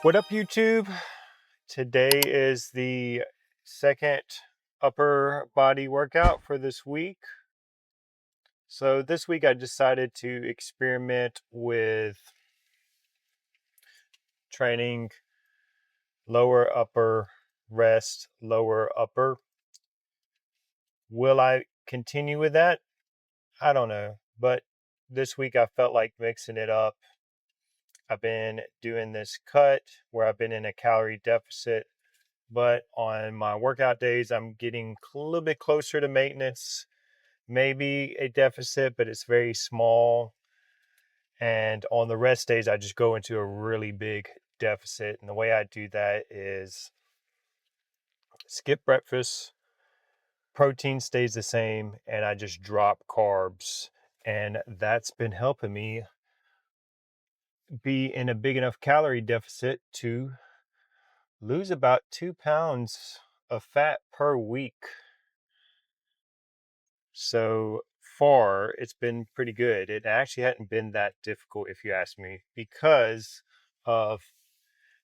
What up, YouTube? Today is the second upper body workout for this week. So this week I decided to experiment with training lower upper, rest, lower upper. Will I continue with that? I don't know. But this week I felt like mixing it up. I've been doing this cut where I've been in a calorie deficit, but on my workout days, I'm getting a little bit closer to maintenance, maybe a deficit, but it's very small. And on the rest days, I just go into a really big deficit. And the way I do that is skip breakfast, protein stays the same, and I just drop carbs. And that's been helping me be in a big enough calorie deficit to lose about 2 pounds of fat per week. So far, it's been pretty good. It actually hadn't been that difficult, if you ask me, because of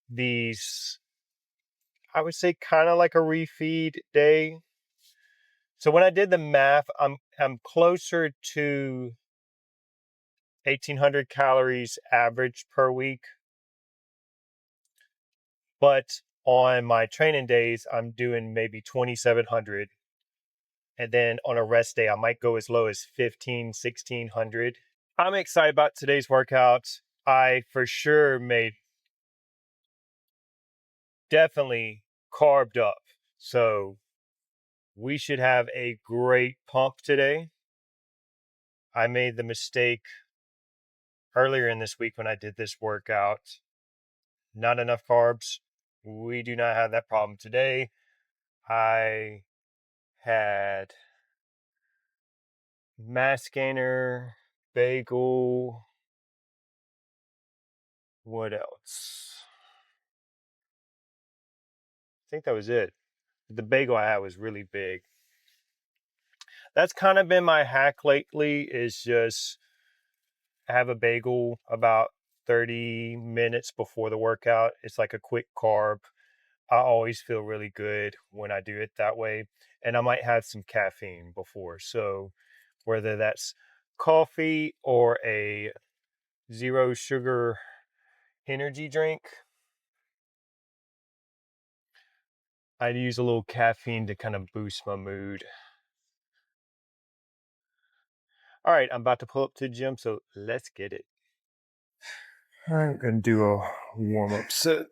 these, I would say, kind of like a refeed day. So when I did the math, I'm closer to 1,800 calories average per week. But on my training days, I'm doing maybe 2,700. And then on a rest day, I might go as low as 1,600. I'm excited about today's workout. I for sure made definitely carved up. So we should have a great pump today. I made the mistake earlier in this week when I did this workout. Not enough carbs. We do not have that problem today. I had mass gainer, bagel. What else? I think that was it. The bagel I had was really big. That's kind of been my hack lately, is just have a bagel about 30 minutes before the workout. It's like a quick carb. I always feel really good when I do it that way. And I might have some caffeine before. So whether that's coffee or a zero sugar energy drink, I'd use a little caffeine to kind of boost my mood. All right, I'm about to pull up to the gym, so let's get it. I'm going to do a warm-up set.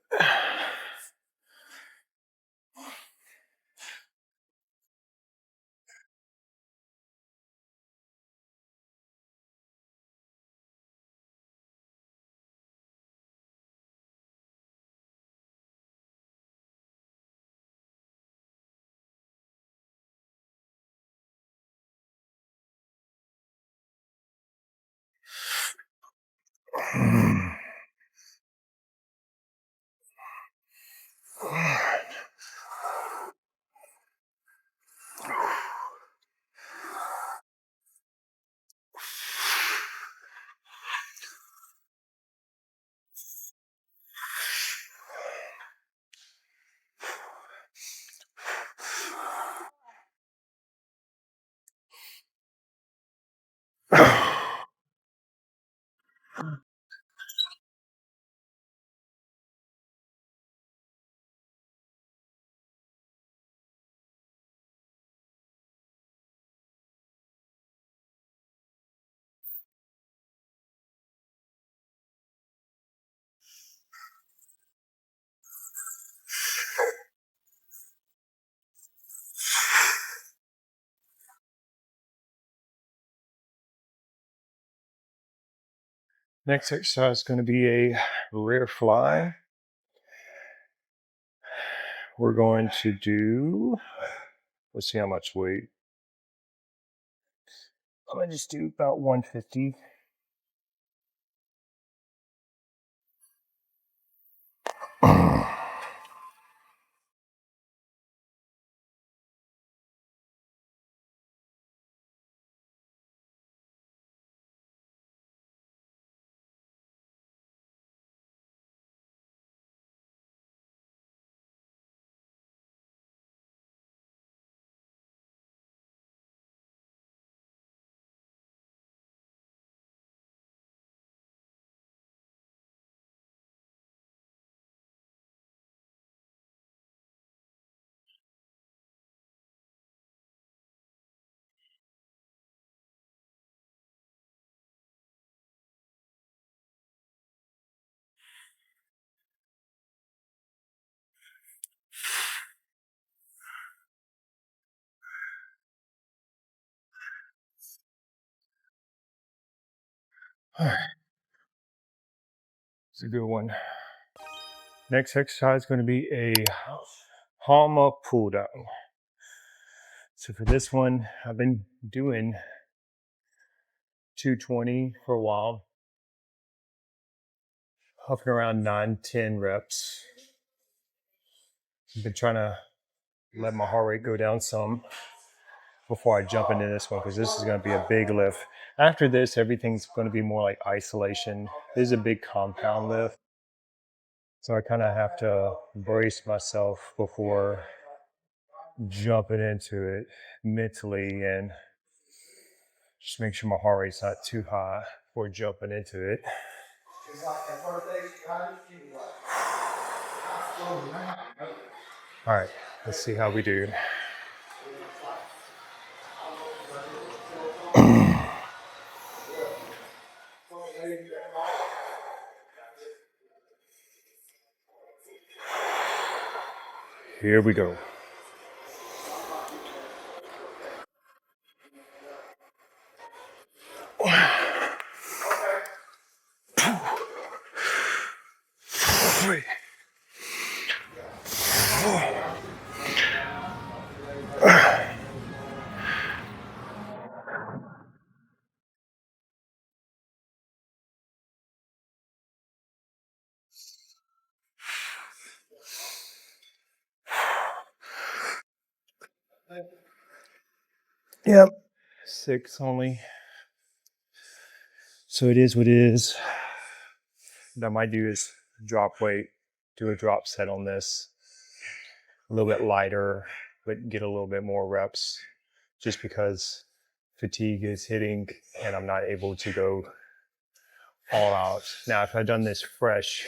Next exercise is going to be a rear fly. We're going to do, let's see how much weight. I'm going to just do about 150. All right, it's a good one. Next exercise is going to be a Halma pull down. So for this one, I've been doing 220 for a while, huffing around 9-10 reps. I've been trying to let my heart rate go down some before I jump into this one, because this is going to be a big lift. After this, everything's going to be more like isolation. This is a big compound lift. So I kind of have to brace myself before jumping into it mentally and just make sure my heart rate's not too high before jumping into it. All right, let's see how we do. Here we go. Yep. 6 only. So it is what it is. What I might do is drop weight, do a drop set on this, a little bit lighter, but get a little bit more reps, just because fatigue is hitting and I'm not able to go all out. Now, if I'd done this fresh,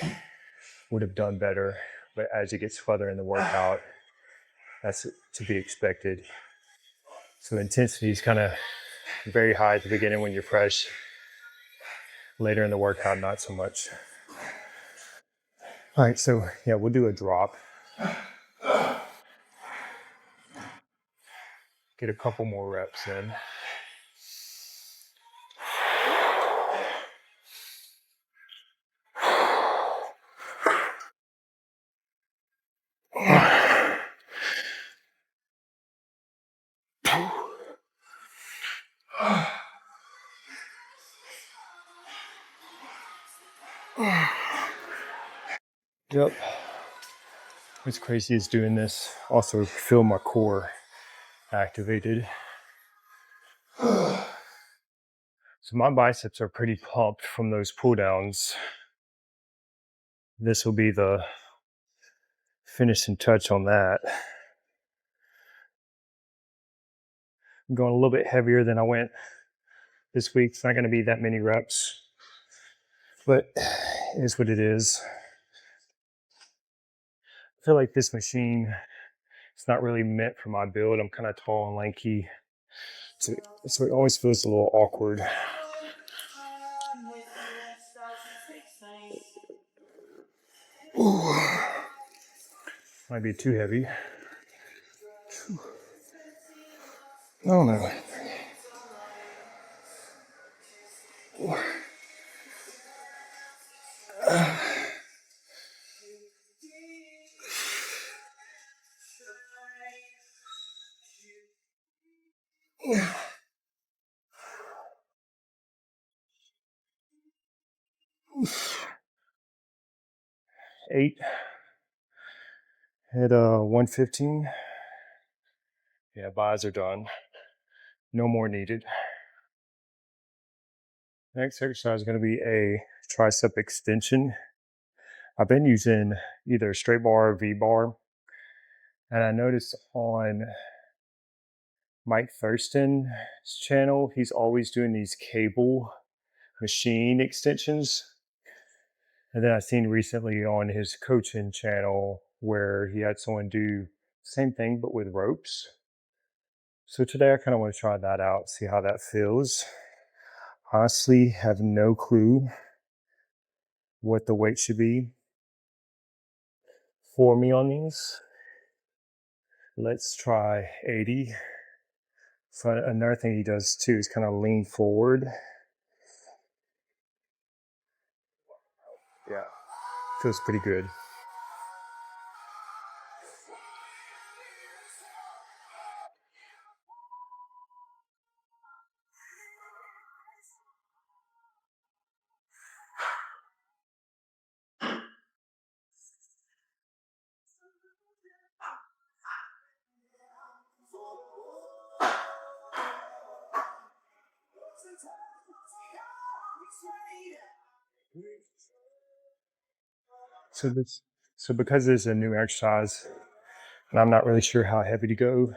would have done better, but as it gets further in the workout, that's to be expected. So intensity is kind of very high at the beginning when you're fresh. Later in the workout, not so much. All right, so yeah, we'll do a drop. Get a couple more reps in. Yep. What's crazy is doing this also feel my core activated. So my biceps are pretty pumped from those pull downs. This will be the finishing touch on that. I'm going a little bit heavier than I went this week. It's not going to be that many reps, but it is what it is. I feel like this machine, it's not really meant for my build. I'm kind of tall and lanky, so it always feels a little awkward. Ooh. Might be too heavy. I don't know. Eight at 115. Yeah, buys are done. No more needed. Next exercise is going to be a tricep extension. I've been using either straight bar or V bar, and I noticed on Mike Thurston's channel, he's always doing these cable machine extensions. And then I seen recently on his coaching channel where he had someone do the same thing but with ropes. So today I kind of want to try that out, see how that feels. Honestly, have no clue what the weight should be for me on these. Let's try 80. So another thing he does too is kind of lean forward. Feels pretty good. So because it's a new exercise and I'm not really sure how heavy to go,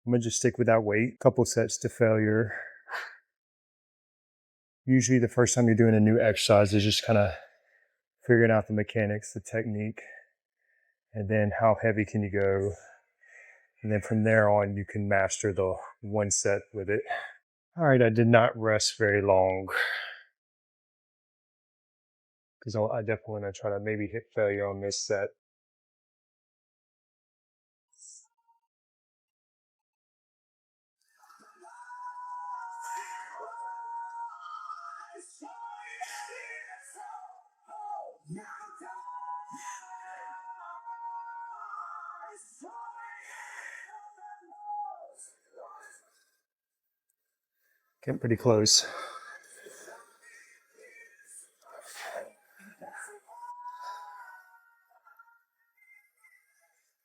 I'm gonna just stick with that weight. Couple sets to failure. Usually the first time you're doing a new exercise is just kind of figuring out the mechanics, the technique, and then how heavy can you go. And then from there on, you can master the one set with it. All right, I did not rest very long because I definitely want to try to maybe hit failure on this set. Getting pretty close.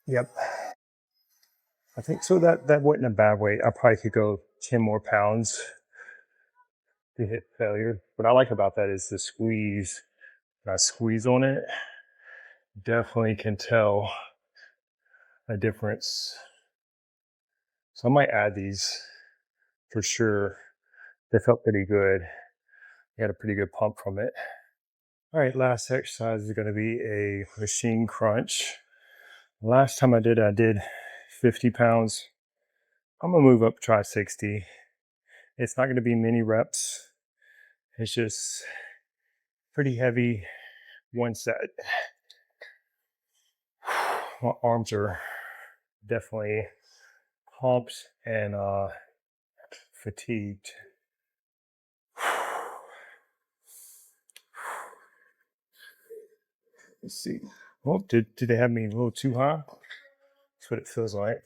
Yep. I think so. That wasn't a bad weight. I probably could go 10 more pounds to hit failure. What I like about that is the squeeze. When I squeeze on it, definitely can tell a difference. So I might add these for sure. They felt pretty good. I had a pretty good pump from it. All right, last exercise is going to be a machine crunch. Last time I did 50 pounds. I'm going to move up, try 60. It's not going to be many reps. It's just pretty heavy one set. My arms are definitely pumped and fatigued. Let's see. Oh, did they have me a little too high? That's what it feels like.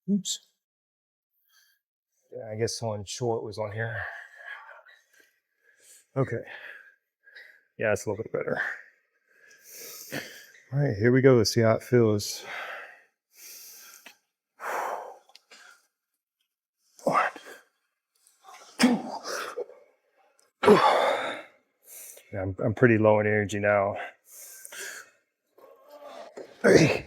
Oops. Yeah, I guess someone short was on here. Okay. Yeah, it's a little bit better. All right, here we go. Let's see how it feels. One, two. Yeah, I'm pretty low in energy now. 3,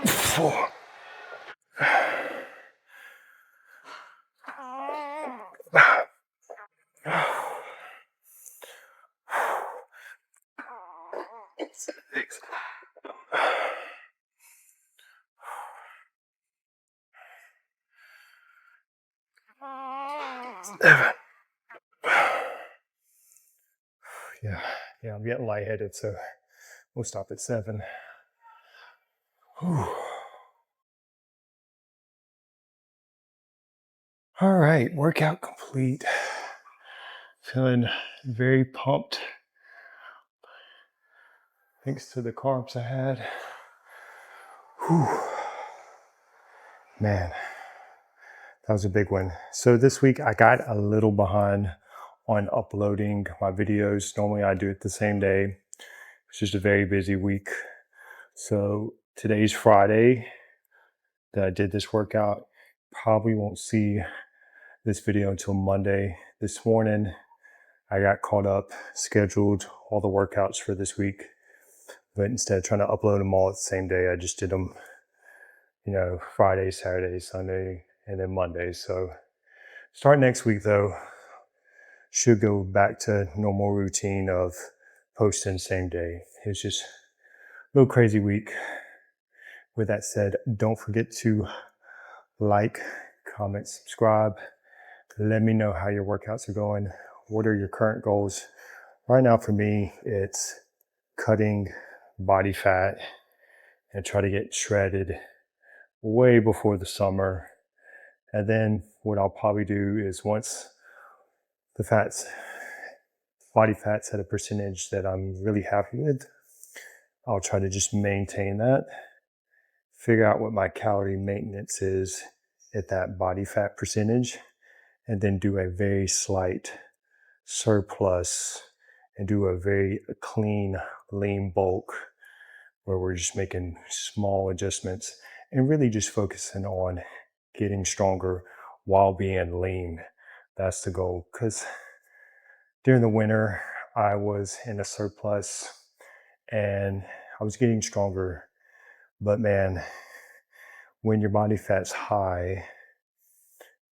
4. Six. 7. Yeah, I'm getting lightheaded, so we'll stop at 7. Whew. All right, workout complete. Feeling very pumped. Thanks to the carbs I had. Whew. Man, that was a big one. So this week I got a little behind on uploading my videos. Normally I do it the same day. It's just a very busy week. So today's Friday that I did this workout. Probably won't see this video until Monday. This morning I got caught up, scheduled all the workouts for this week. But instead of trying to upload them all at the same day, I just did them, Friday, Saturday, Sunday, and then Monday. So start next week though, should go back to normal routine of posting same day. It's just a little crazy week. With that said, don't forget to like, comment, subscribe. Let me know how your workouts are going. What are your current goals? Right now for me, it's cutting body fat and try to get shredded way before the summer. And then what I'll probably do is once the body fat's at a percentage that I'm really happy with, I'll try to just maintain that, figure out what my calorie maintenance is at that body fat percentage, and then do a very slight surplus and do a very clean, lean bulk where we're just making small adjustments and really just focusing on getting stronger while being lean. That's the goal. Because during the winter, I was in a surplus and I was getting stronger. But man, when your body fat's high,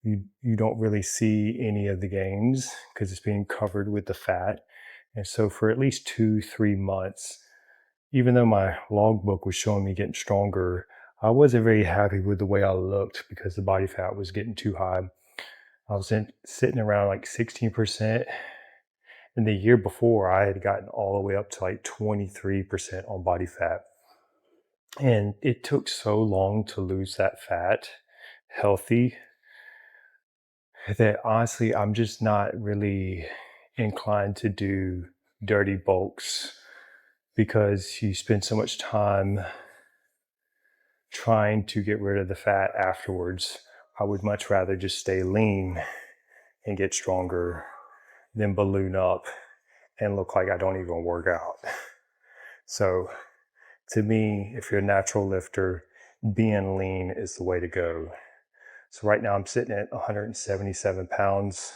you don't really see any of the gains because it's being covered with the fat. And so for at least 2-3 months, even though my logbook was showing me getting stronger, I wasn't very happy with the way I looked because the body fat was getting too high. I was sitting around like 16%. And the year before, I had gotten all the way up to like 23% on body fat. And it took so long to lose that fat healthy that honestly, I'm just not really inclined to do dirty bulks because you spend so much time trying to get rid of the fat afterwards. I would much rather just stay lean and get stronger than balloon up and look like I don't even work out. So to me, if you're a natural lifter, being lean is the way to go. So right now I'm sitting at 177 pounds.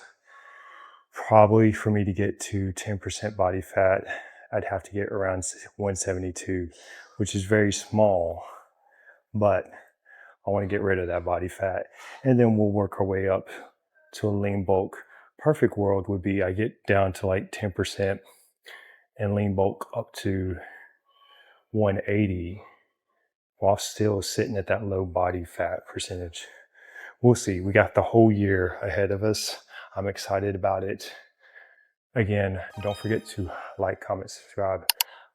Probably for me to get to 10% body fat, I'd have to get around 172, which is very small, but I want to get rid of that body fat. And then we'll work our way up to a lean bulk. Perfect world would be I get down to like 10% and lean bulk up to 180 while still sitting at that low body fat percentage. We'll see. We got the whole year ahead of us. I'm excited about it. Again, don't forget to like, comment, subscribe.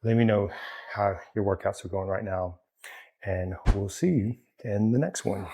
Let me know how your workouts are going right now. And we'll see you in the next one.